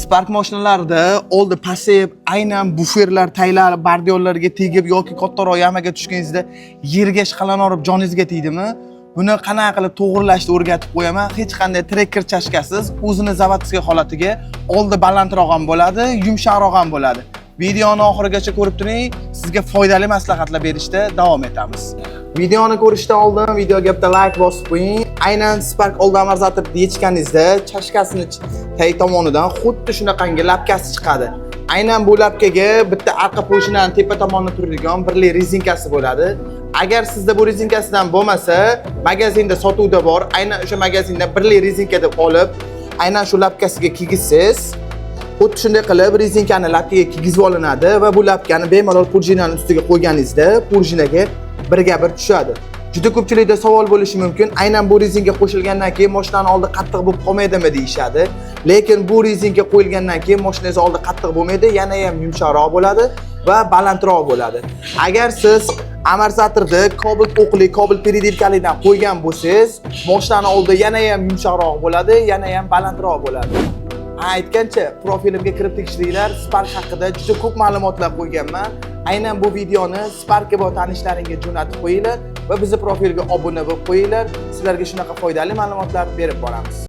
Spark mashinalarida oldi pasib, aynan buferlar, taylar, bardyorlarga tegib yoki kattaroq yamaga tushganingizda yerga ishqalan olib joningizga tegdimi? Buni qanaqa qilib to'g'rilashni o'rgatib qo'yaman. Hech qanday trekker chashkasiz, o'zini zavodskiy holatiga oldi balandroq ham bo'ladi, yumshoqroq ham bo'ladi. Videoni oxirigacha ko'rib turing, sizga foydali maslahatlar berishda davom etamiz. Videoni ko'rishdan oldin videoga bitta like bosib qo'ying. Aynan Spark oldi amortizatorni yechganingizda chashkasini tag tomonidan xuddi shunaqangi lapkasi chiqadi. Aynan bu lapkaga bitta arqa po'shinaning tepa tomonida turadigan birli rezinkasi bo'ladi. Agar sizda bu rezinkasidan bo'lmasa, magazinda sotuvda bor. Aynan o'sha magazinda birli rezinka deb olib, aynan shu lapkasiga kiygizsiz. Xuddi shunday qilib rezinkani lapkaga kiygizib olinadi va bu lapkani bemalol prujinaning ustiga qo'yganingizda prujinaga birga bir tushadi. Juda ko'pchilikda savol bo'lishi mumkin. Aynan bu rezinka qo'shilgandan keyin mashinaning oldi qattiq bo'lib qolmaydimi deyishadi. Lekin bu rezinka qo'yilgandan keyin mashinangiz oldi qattiq bo'lmaydi, yana ham yumshoqroq bo'ladi va balandroq bo'ladi. Agar siz amortizatorni Cobalt o'qli, Cobalt peredilkalidan qo'ygan bo'lsangiz, mashinaning oldi yana ham yumshoqroq bo'ladi, yana ham balandroq bo'ladi. Aytgancha, profilimga kirib tekshiringlar, Spark haqida juda ko'p ma'lumotlar qo'yganman. Aynan bu videoni Sparkga bor tanishlaringizga jo'natib qo'yinglar va bizning profilga obuna bo'lib qo'yinglar. Sizlarga shunaqa foydali ma'lumotlar berib boramiz.